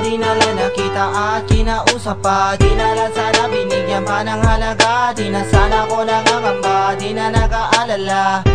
di na lang nakita at kinausap pa, di na lang sana binigyan pa ng halaga. Di na sana ko nangangamba, di na nag-aalala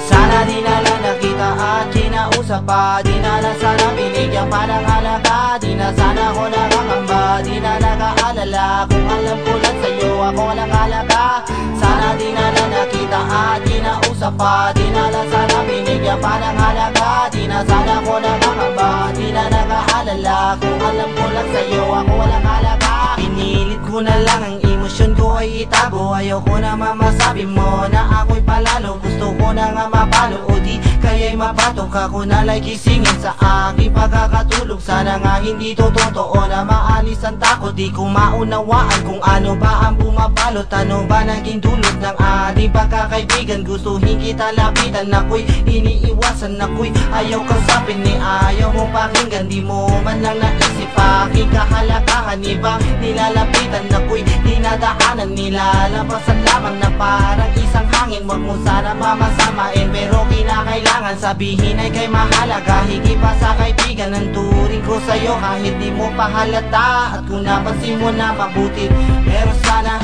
Sana di na lang nakita at kinausap pa, di na lang sana binigyan pa ng halaga. Di na sana ko nangangamba, di na nag-aalala. Kung alam ko lang sa'yo ako walang halaga. Sana di na lang nakita at kinausap pa, di na lang sana binigyan pa ng halaga. Di na sana ko nangangamba, di na nag-aalala. Kung alam ko lang sa'yo ako walang halaga. Pinilit ko na lang ang emosyon ko ay itago. Ayaw ko na mamasabi mo na ako'y palalo. Gusto ko na nga mapalo o di kaya'y mapatok. Ako na like isingin sa aking pagkakatulog. Sana nga hindi to totoo na maalis ang takot. Di ko maunawaan kung ano ba ang pumapalot. Ano ba naging dulot ng ating pagkakaibigan? Gustuhin kita lapitan, ako'y iniiwasan, ako'y ayaw kasapin ni ayaw mong pakinggan. Di mo man lang naisip aking kahalagahan. Ibang nilalapitan, ako'y dinadaanan, nilalabasan lamang na parang isang hangin. Wag mo sana mamasamain, pero kinakailangan sabihin ay kay mahalaga. Higit pa sa kaibigan ang turing ko sa'yo kahit di mo pa halata. At kung napansin mo na mabuti, pero sana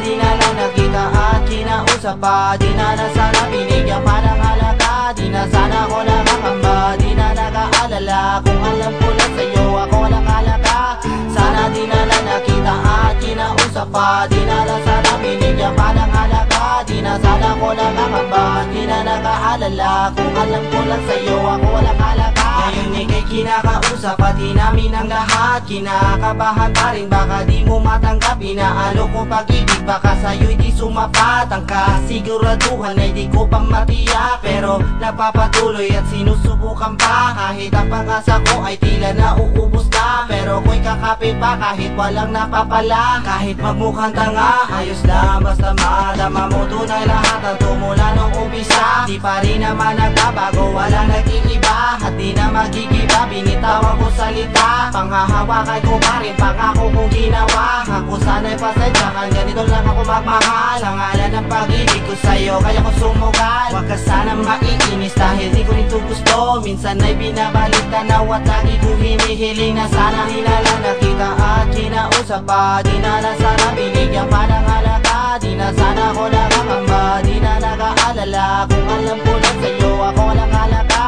di na lang nakita at kinausap pa, di na lang sana binigyan pa ng halaga. Di na sana ko nakakamba, di na nag-aalala. Kung alam ko lang sa'yo ako walang halaga. Sana di na lang nakita at kinausap pa, di na lang sana binigyan pa ng halaga. Di na sana ko nakakamba, di na nag-aalala. Kung alam ko lang sa'yo ako walang halaga. Ngayon ika'y kinakausap pati namin ang lahat. Kinakabahan pa rin baka di mo matanggap. Inaalo ko pag-ibig baka sa'yo'y di sumapat. Ang kasiguraduhan ay di ko pa matiyak, pero napapatuloy at sinusubukan pa. Kahit ang pag-asa ko ay tila nauubos na, pero ako'y kakapit pa kahit walang napapala. Kahit magmukhang tanga, ayos lang basta madama mo tunay lahat ang tumula nung umpisa. Di pa rin naman nagbabago, walang nag-iiba. At di na magigiba, binitawan ko salita. Panghahawakan ko pa rin, pangako kong ginawa. Ako sana'y pasensyahan, ganito lang ako magmahal. Ang ngalan ng pag-ibig ko sa'yo, kaya ko sumugal. Huwag ka sana maiinis dahil di ko nito gusto. Minsan ay binabalik tanaw at lagi ko hinihiling na sana di na lang nakita at kinausap pa. Di na lang sana binigyan pa ng halaga. Di na sana ko nakakamba, di na nag-aalala. Kung alam ko lang sa'yo ako walang halaga.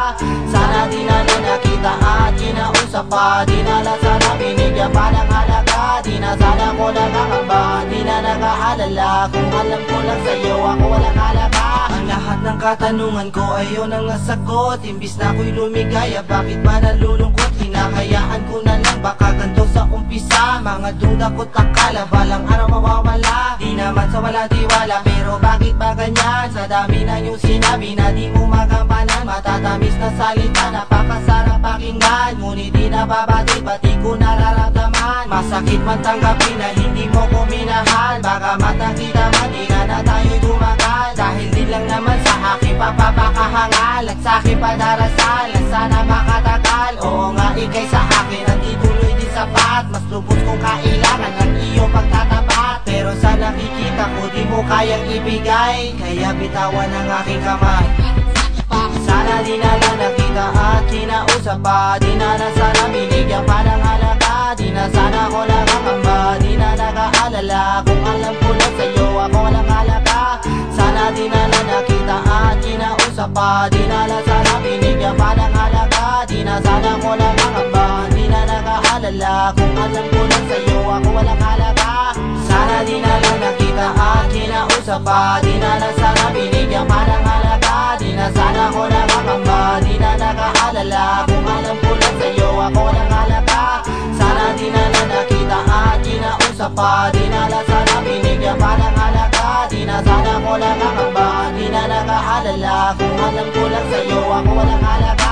Sana di na lang nakita at kinausap pa, di na lang sana binigyan pa ng halaga. Di na sana ko nakakamba, di na nag-aalala. Kung alam ko lang sa'yo ako walang halaga. Ang lahat ng katanungan ko ayaw nang nasagot. Imbis na ako'y lumigaya, bakit ba nalulungkot? Hinahayaan ko na lang baka ganito sa umpisa. Mga duda ko't akala balang araw mawawala. Di naman sa walang tiwala, pero bakit ba ganyan? Sa dami na yung sinabi na di mo magampanan. Matatamis na salita, napakasarap pakinggan. Ngunit di nababati, pati ko nararamdaman. Masakit man tanggapin na hindi mo ko minahal. Baka matakita man, di na tayo'y tumagal. Dahil din lang naman sa aking papapakahangal at sa aking padarasal na sana makatagal. Oo nga ikay sa akin at ituloy di sapat. Mas lubos kong kailangan ng iyong pagtatapat, pero sa nakikita ko di mo kayang ibigay. Kaya bitawan ang aking kamay. Sana di na lang nakita at kinausap pa, di na lang sana binigyan pa ng halaga. Di na sana ko nakakamba, di na nag-aalala. Kung alam ko lang sa'yo ako walang halaga. Sana di na lang nakita at kinausap pa, di na lang sana binigyan pa ng halaga. Di na sana ko nakakamba, di na nag-aalala. Kung alam ko lang sa'yo ako walang halaga. Sana di na lang nakita at kinausap pa, di na lang sana binigyan pa ng halaga. Di na sana ko nakakamba, di na nag-aalala. Kung alam ko lang sa'yo ako walang halaga. Sana di na lang nakita at kinausap pa, di na lang sana binigyan pa ng halaga. Di na sana ko nakakamba, di na nag-aalala. Kung alam ko lang sa'yo ako walang halaga.